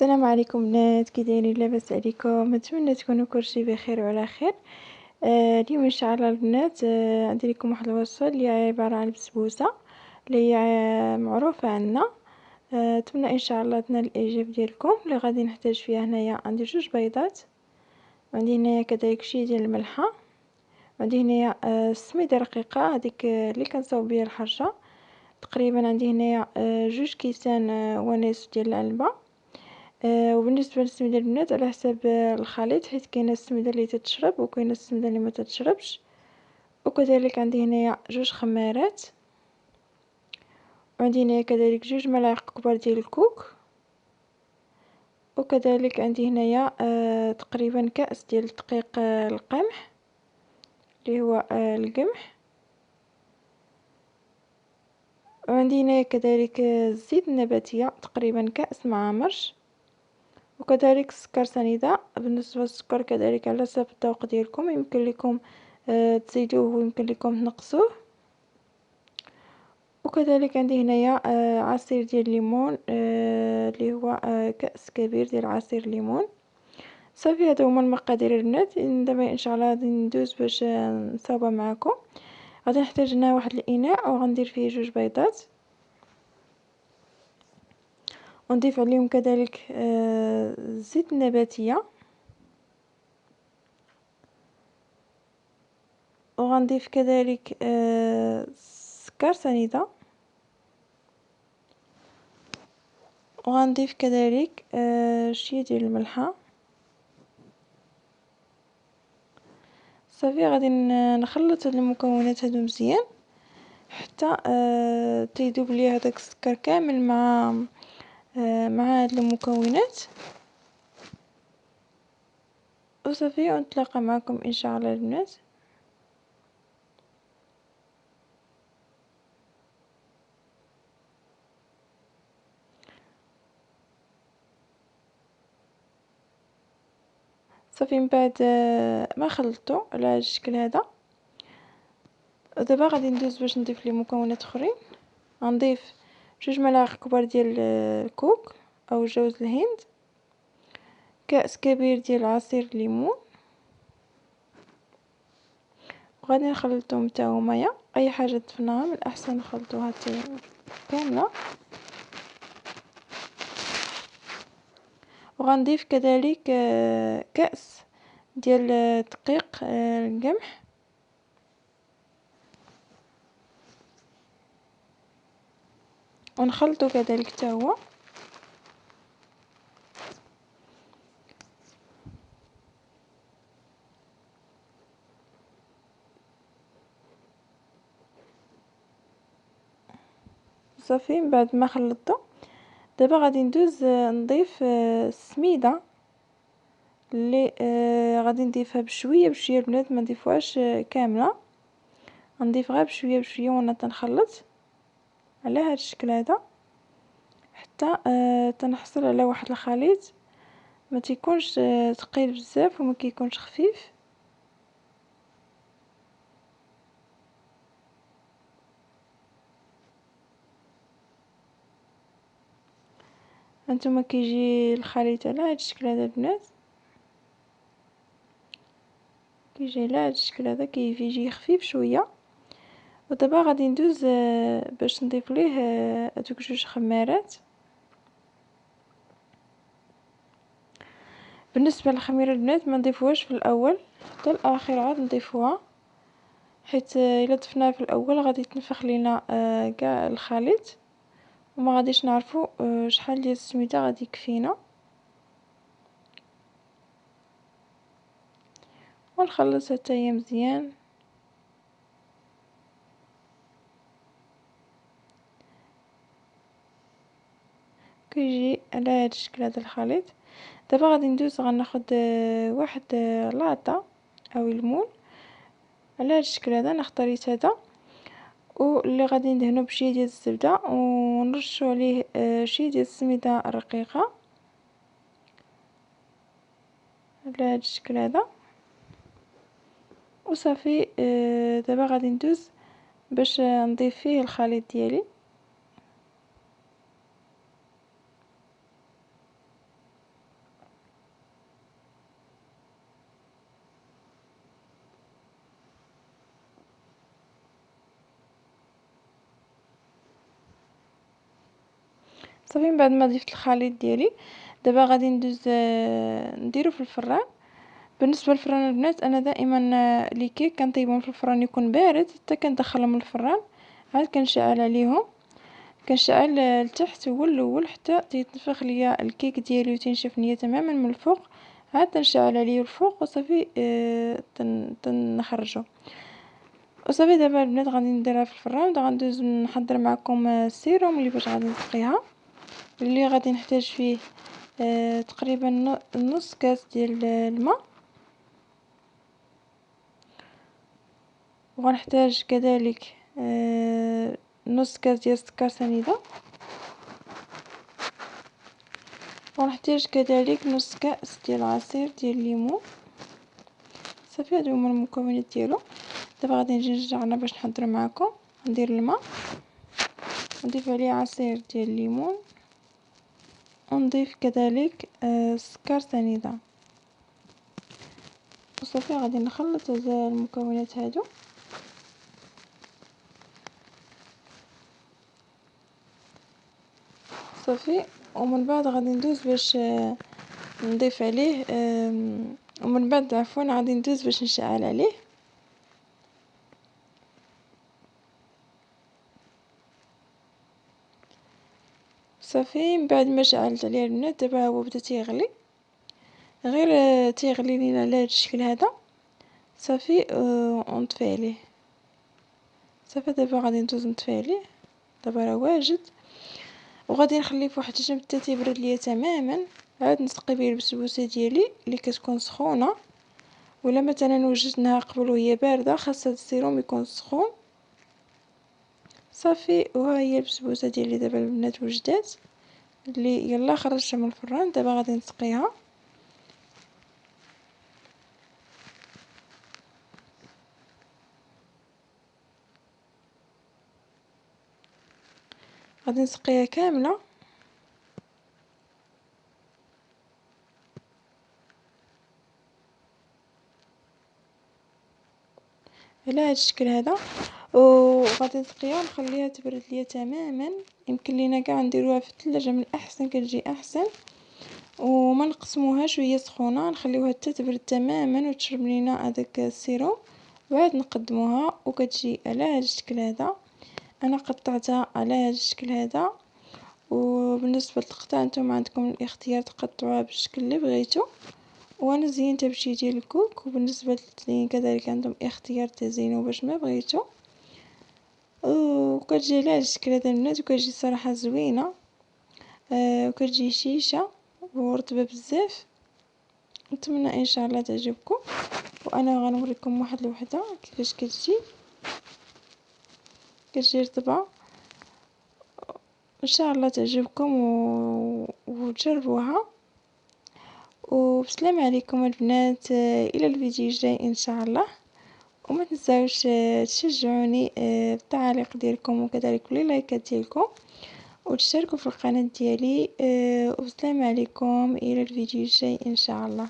السلام عليكم بنات، كي دايرين؟ لاباس عليكم؟ نتمنى تكونوا كلشي بخير وعلى خير. اليوم ان شاء الله البنات عندي لكم واحد الوصفه اللي هي عباره عن بسبوسه اللي هي معروفه عندنا. نتمنى ان شاء الله تنال الاعجاب ديالكم. اللي غادي نحتاج فيها هنايا عندي 2 بيضات، وعندي هنايا كذلك شويه ديال الملحه، وعندي هنايا سميده رقيقه هذيك اللي كنصاوب بها الحرشه. تقريبا عندي هنايا 2 كيسان ونصف ديال العنبه. وبالنسبه للسميده البنات على حساب الخليط، حيت كاينه السميده اللي تتشرب وكاينه السميده اللي ما تتشربش. وكذلك عندي هنايا 2 خمارات، وعندي هنايا كذلك 2 ملاعق كبار ديال الكوك، وكذلك عندي هنايا تقريبا كأس ديال دقيق القمح اللي هو القمح، وعندي هنايا كذلك الزيت النباتيه تقريبا كأس مع مرش، وكذلك السكر سنيده. بالنسبه للسكر كذلك على حسب الذوق ديالكم، يمكن لكم تزيدوه ويمكن لكم تنقصوه. وكذلك عندي هنايا عصير ديال الليمون اللي هو كأس كبير ديال عصير الليمون. صافي هادو هما المقادير البنات. دابا ان شاء الله غادي ندوز باش نصاوبها معكم. غادي نحتاج هنا واحد الاناء وغندير فيه 2 بيضات، ونضيف عليهم كذلك الزيت النباتيه، وغنضيف كذلك سكر سنيده، وغنضيف كذلك شويه ديال الملحه. صافي غادي نخلط هاد المكونات هادو مزيان حتى تيذوب لي هذاك السكر كامل مع هاد المكونات. وصافي ونتلاقى معكم ان شاء الله البنات. صافي من بعد ما خلطته على هذا الشكل هذا، دابا غادي ندوز باش نضيف لي مكونات اخرين. غنضيف 2 ملاعق كبار ديال الكوك او جوز الهند، كأس كبير ديال عصير الليمون، وغادي نخلطهم حتى هما. اي حاجه ضفناها من الاحسن نخلطوها كامله. وغنضيف كذلك كأس ديال دقيق القمح، ونخلطو كذلك حتى هو. صافي من بعد ما خلطته، دابا غادي ندوز نضيف السميده اللي غادي نضيفها بشويه بشويه البنات، ما نضيفوهاش كامله. غنضيف غير بشويه بشويه وانا تنخلط على هذا الشكل هذا حتى تنحصل على واحد الخليط ما تيكونش ثقيل بزاف وما كيكونش خفيف. هانتوما كيجي الخليط على هذا الشكل هذا البنات، كيجي على هذا الشكل هذا، كيجي خفيف شويه. ودابا غادي ندوز باش نضيف ليه هذوك 2 خمارات. بالنسبه للخميره البنات ما نضيفوهاش في الاول، حتى الاخر عاد نضيفوها، حيت الا ضفناها في الاول غادي يتنفخ لينا كاع الخليط وما غاديش نعرفوا شحال ديال السميده غادي يكفينا. ونخلص حتى هي مزيان. كيجي على هذا الشكل هذا الخليط. دابا غادي ندوز غناخد واحد لاطه او المول على هذا الشكل هذا، نختاريت هذا، واللي غادي ندهنو بشويه ديال الزبده ونرشو عليه شويه ديال السميده الرقيقه على هذا الشكل هذا. وصافي دابا غادي ندوز باش نضيف فيه الخليط ديالي. صافي من بعد ما ضفت الخليط ديالي دابا غادي ندوز نديرو في الفران. بالنسبه للفران البنات انا دائما لي كيك كنطيبهم في الفران يكون بارد حتى كندخلهم للفران، عاد كنشعل عليهم، كنشعل لتحت هو الاول حتى تيتنفخ ليا الكيك ديالي وتنشف ليا تماما من الفوق، عاد تنشعل عليه الفوق وصافي تنخرجو وصافي. دابا البنات غادي نديرها في الفران، غندوز نحضر معكم السيروم اللي باش غادي نسقيها، اللي غادي نحتاج فيه تقريبا نص كاس ديال الماء، وغنحتاج كذلك نص كاس ديال السكر سنيده، ونحتاج كذلك نص كاس ديال عصير ديال الليمون. صافي هادو هما المكونات ديالو. دابا غادي نجي نرجع انا باش نحضر معكم، ندير الماء نضيف عليه عصير ديال الليمون ونضيف كذلك السكر سنيده، وصافي غادي نخلط هاد المكونات هادو. صافي ومن بعد غادي ندوز باش نضيف عليه ومن بعد عفوا غادي ندوز باش نشعل عليه. صافي من بعد ما شعلت عليه البنات دابا هو بدا تيغلي، غير تيغلي لينا على هاد الشكل هذا. صافي ونطفي عليه. صافي دابا غادي ندوز نطفي عليه، دابا راه واجد، وغادي نخليه فواحد الجنب حتى تيبرد ليا تماما. عاد نسقي به البسبوسه ديالي اللي كتكون سخونه، ولا مثلا وجدناها قبل وهي بارده خاص هاد السيروم يكون سخون. صافي وها هي البسبوسه ديالي دابا البنات وجدات، اللي يلا خرجتها من الفران. دابا غادي نسقيها. غادي نسقيها كامله. على هذا الشكل هذا، وغادي نسقيها ونخليها تبرد ليا تماما. يمكن لينا كاع نديروها في الثلاجه من احسن، كتجي احسن، وما نقسموهاش وهي سخونه، نخليوها حتى تبرد تماما وتشرب لينا هذاك السيروم، وعاد نقدموها وكتجي على هذا الشكل هذا. انا قطعتها على هذا الشكل هذا، وبالنسبه للقطع نتوما عندكم الاختيار تقطعوها بالشكل اللي بغيتو، وانا زينتها بشي ديال الكوك. وبالنسبه للتزيين كذلك عندهم اختيار تزينوا باش ما بغيتو، وكتجي على هذا الشكل هذا البنات، وكتجي صراحه زوينه، وكتجي شيشه ورطبه بزاف. نتمنى ان شاء الله تعجبكم، وانا غنوريكم واحد الوحده كيفاش كتجي رطبه. ان شاء الله تعجبكم وتجربوها. وبسلام عليكم البنات، الى الفيديو الجاي ان شاء الله. وما تنساوش تشجعوني بالتعاليق ديالكم وكذلك باللايكات ديالكم، وتشتركوا في القناه ديالي. وبسلام عليكم الى الفيديو الجاي ان شاء الله.